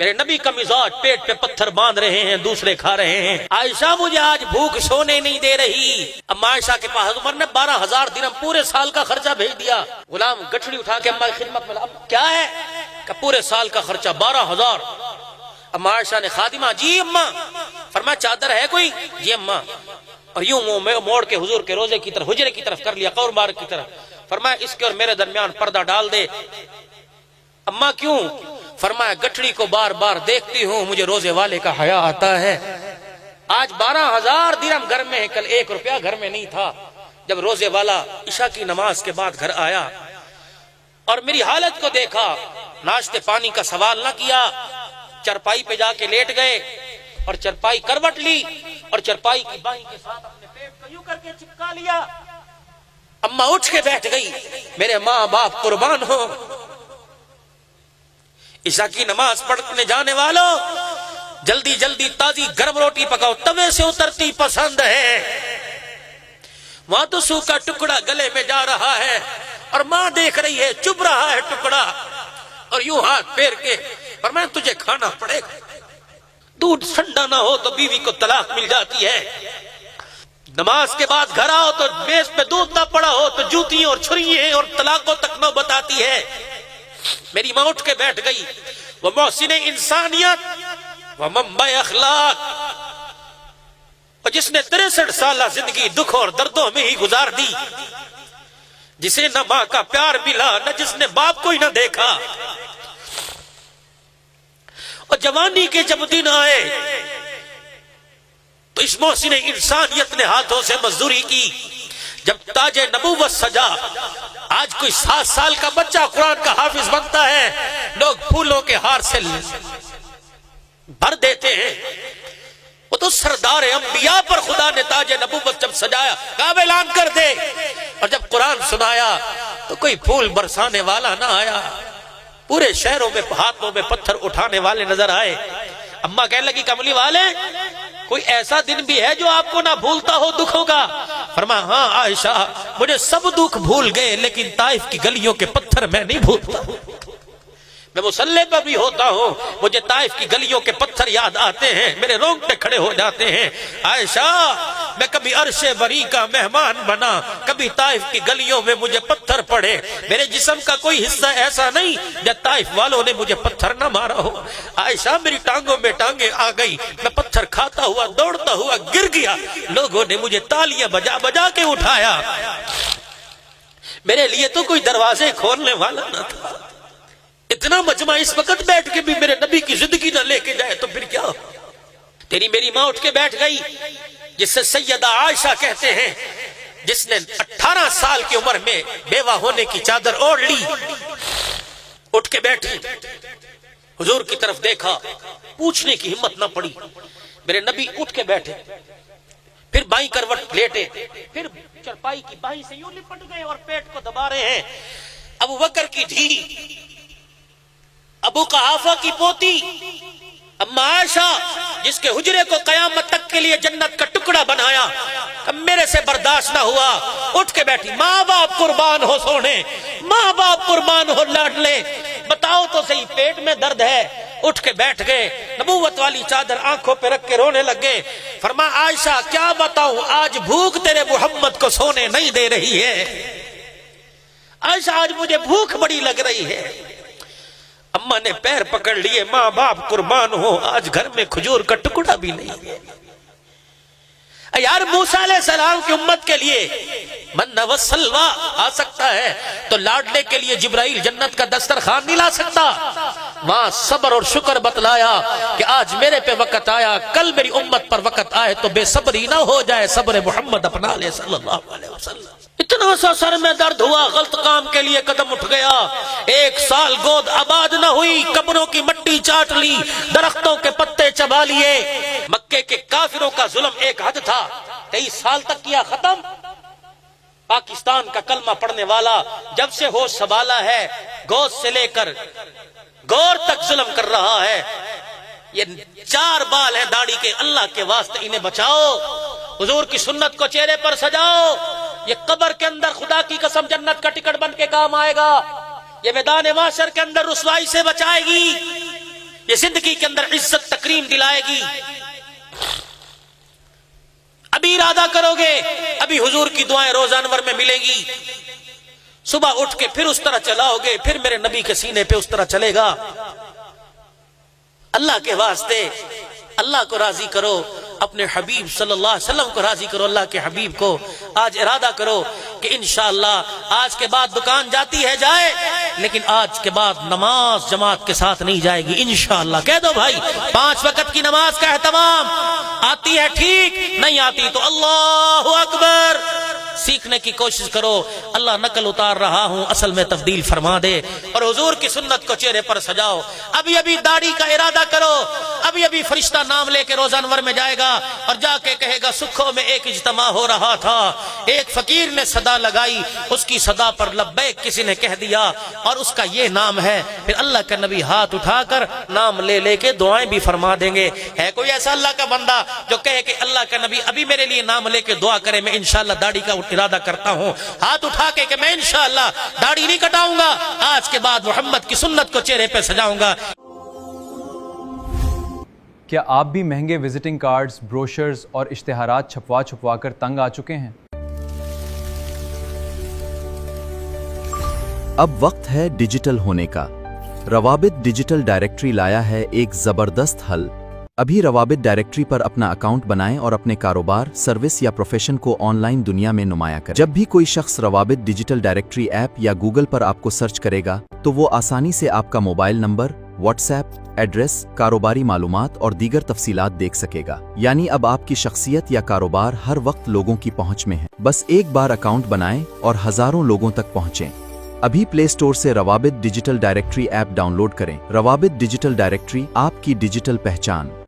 मेरे नबी का मिजाज पेट पे पत्थर बांध रहे हैं, दूसरे खा रहे हैं। आयशा मुझे आज भूख सोने नहीं दे रही। अम्मा आयशा के पास उमर ने 12,000 दिरहम पूरे साल का खर्चा भेज दिया। गुलाम गठड़ी उठा के अम्मा की खिदमत में, अब क्या है कि पूरे साल का खर्चा 12,000। अम्मा आयशा ने, खादिमा, जी अम्मा। फरमाया चादर है कोई? जी अम्मा। और यूं मोड़ के हुजूर के रोजे की तरफ, हुजरे की तरफ कर लिया, कौर बार की तरफ। फरमाया इसके और मेरे दरमियान पर्दा डाल दे। अम्मा क्यों? फरमाया गठड़ी को बार बार देखती हूँ, मुझे रोजे वाले का हया आता है। आज 12,000 दिरहम घर में है, कल 1 रुपया घर में नहीं था। जब रोजे वाला इशा की नमाज के बाद घर आया और मेरी हालत को देखा, नाश्ते पानी का सवाल ना किया, चरपाई पे जाके लेट गए और चरपाई करवट ली और चरपाई की बाही के साथ अपने पेट को यूं करके चिपका लिया। अम्मा उठ के बैठ गई, मेरे माँ बाप कुर्बान हो। ईशा की नमाज पढ़ने जाने वालों, जल्दी जल्दी ताजी गर्म रोटी पकाओ, तवे से उतरती पसंद है। वहां तो सूखा टुकड़ा गले में जा रहा है और मां देख रही है, चुभ रहा है टुकड़ा, और यूं हाथ फेर के, पर मैं तुझे खाना पड़ेगा। दूध ठंडा ना हो तो बीवी को तलाक मिल जाती है। नमाज के बाद घर आओ तो मेज पे दूध ना पड़ा हो तो जूती और छुरी और तलाकों तक न बताती है। मेरी मां उठ के बैठ गई। वो मोहसिन इंसानियत, वो मम्बा अखलाक, और जिसने 63 साल जिंदगी दुखों और दर्दों में ही गुजार दी, जिसे न मां का प्यार मिला, न जिसने बाप को ही न देखा। और जवानी के जब दिन आए तो इस मोहसिन इंसानियत ने हाथों से मजदूरी की। जब ताजे नबूवत सजा, आज कोई 7 साल का बच्चा कुरान का हाफिज बनता है, लोग फूलों के हार से भर देते हैं। वो तो सरदार अंबिया पर खुदा ने ताजे नबूवत जब सजाया, कहा ऐलान कर दे। और जब कुरान सुनाया तो कोई फूल बरसाने वाला ना आया, पूरे शहरों में हाथों में पत्थर उठाने वाले नजर आए। अम्मा कहने लगी, कमली वाले, कोई ऐसा दिन भी है जो आपको ना भूलता हो दुखों का? फरमाया, हाँ आयशा, मुझे सब दुख भूल गए, लेकिन ताइफ की गलियों के पत्थर मैं नहीं भूलता। मैं मुसल्ले पर भी होता हूँ, मुझे ताइफ की गलियों के पत्थर याद आते हैं, मेरे रोंगटे खड़े हो जाते हैं। आयशा, मैं कभी अरशे बरी का मेहमान बना, कभी ताइफ की गलियों में मुझे पत्थर पड़े। मेरे जिस्म का कोई हिस्सा ऐसा नहीं जब ताइफ वालों ने मुझे पत्थर न मारा हो। आयशा, मेरी टांगों में टांगे आ गई, मैं पत्थर खाता हुआ दौड़ता हुआ गिर गया, लोगों ने मुझे तालियां बजा बजा के उठाया। मेरे लिए तो कोई दरवाजे खोलने वाला न था। इतना मजमा इस वक्त बैठ के भी मेरे नबी की जिंदगी ना लेके जाए तो फिर क्या? तेरी मेरी मां उठ के बैठ गई, जिससे सैयदा आयशा कहते हैं, जिसने 18 साल की उम्र में बेवा होने की चादर ओढ़ ली, उठ के बैठी, हुजूर की तरफ देखा, पूछने की हिम्मत ना पड़ी। मेरे नबी उठ के बैठे, फिर बाई करवट लेटे, फिर चरपाई की बाई से यूं लिपट गए और पेट को दबा रहे हैं। अबू बकर की धी, अबू कहाफा की पोती अम्मा आयशा, जिसके हुजरे को कयामत तक के लिए जन्नत का टुकड़ा बनाया, अब मेरे से बर्दाश्त ना हुआ, उठ के बैठी। माँ बाप कुर्बान हो सोने, माँ बाप कुर्बान हो लाडले, बताओ तो सही, पेट में दर्द है। उठ के बैठ गए, नबूवत वाली चादर आंखों पे रख के रोने लगे। फरमा, आयशा क्या बताऊं, आज भूख तेरे मोहम्मद को सोने नहीं दे रही है। आयशा, आज मुझे भूख बड़ी लग रही है। अम्मा ने पैर पकड़ लिए, माँ बाप कुर्बान हो, आज घर में खजूर का टुकड़ा भी नहीं है। यार, मूसा अलैहिस्सलाम की उम्मत के लिए मन्ना व सलवा आ सकता है, तो लाडले के लिए जिब्राइल जन्नत का दस्तरखान नहीं ला सकता। वहां सब्र और शुक्र बतलाया कि आज मेरे पे वक्त आया, कल मेरी उम्मत पर वक्त आए तो बेसब्री ना हो जाए, सब्र मोहम्मद अपना ले सल्लल्लाहु अलैहि वसल्लम। इतना सा सर में दर्द हुआ, गलत काम के लिए कदम उठ गया। 1 साल गोद आबाद न हुई, कब्रों की मट्टी चाट ली, दरख्तों के पत्ते चबा लिए। मक्के के काफिरों का जुल्म एक हद था, 23 साल तक किया खत्म। पाकिस्तान का कलमा पढ़ने वाला जब से होश संभाला है, गोद से लेकर गौर तक जुल्म कर रहा है। ये 4 बाल हैं दाढ़ी के, अल्लाह के वास्ते इन्हें बचाओ, हुजूर की सुन्नत को चेहरे पर सजाओ। ये कब्र के अंदर खुदा की कसम जन्नत का टिकट बन के काम आएगा। ये मैदान माशर के अंदर रुसवाई से बचाएगी। ये जिंदगी के अंदर इज्जत तकरीम दिलाएगी। अभी इरादा करोगे, अभी हुजूर की दुआएं रोजानवर में मिलेंगी। सुबह उठ के फिर उस तरह चलाओगे, फिर मेरे नबी के सीने पे उस तरह चलेगा। अल्लाह के वास्ते अल्लाह को राजी करो, अपने हबीब सल्लल्लाहु अलैहि वसल्लम को राजी करो। अल्लाह के हबीब को आज इरादा करो कि इंशाअल्लाह आज के बाद दुकान जाती है जाए, लेकिन आज के बाद नमाज जमात के साथ नहीं जाएगी इंशाअल्लाह। कह दो भाई, 5 वक्त की नमाज का एहतमाम, आती है ठीक, नहीं आती तो अल्लाहु अकबर सीखने की कोशिश करो। अल्लाह नकल उतार रहा हूं, असल में तब्दील फरमा दे और हुजूर की सुन्नत को चेहरे पर सजाओ। अभी अभी दाढ़ी का इरादा करो, अभी अभी फरिश्ता नाम लेके रोजानवर में जाएगा और जाके कहेगा सुखों में एक इज्तिमा हो रहा था, एक फकीर ने सदा लगाई, उसकी सदा पर लब्बैक किसी ने कह दिया और उसका ये नाम है। फिर अल्लाह का नबी हाथ उठाकर नाम ले लेके दुआएं भी फरमा देंगे। है कोई ऐसा अल्लाह का बंदा जो कहे कि अल्लाह का नबी अभी मेरे लिए नाम लेके दुआ करे, मैं इंशाअल्लाह दाढ़ी का इरादा करता हूं, हाथ उठा के कि मैं इंशाअल्लाह दाढ़ी नहीं कटाऊंगा, आज के बाद मोहम्मद की सुन्नत को चेहरे पे सजाऊंगा। क्या आप भी महंगे विजिटिंग कार्ड्स, ब्रोशर्स और इश्तिहारात छपवा कर तंग आ चुके हैं? अब वक्त है डिजिटल होने का। रवाबित डिजिटल डायरेक्टरी लाया है एक जबरदस्त हल। अभी रवाबित डायरेक्टरी पर अपना अकाउंट बनाएं और अपने कारोबार, सर्विस या प्रोफेशन को ऑनलाइन दुनिया में नुमाया करें। जब भी कोई शख्स रवाबित डिजिटल डायरेक्टरी ऐप या गूगल पर आपको सर्च करेगा तो वो आसानी से आपका मोबाइल नंबर, व्हाट्सएप, एड्रेस, कारोबारी मालूमात और दीगर तफसीलात देख सकेगा। यानी अब आपकी शख्सियत या कारोबार हर वक्त लोगों की पहुंच में है। बस एक बार अकाउंट बनाएं और हजारों लोगों तक पहुंचें। अभी प्ले स्टोर से रवाबित डिजिटल डायरेक्टरी ऐप डाउनलोड करें। रवाबित डिजिटल डायरेक्टरी, आपकी डिजिटल पहचान।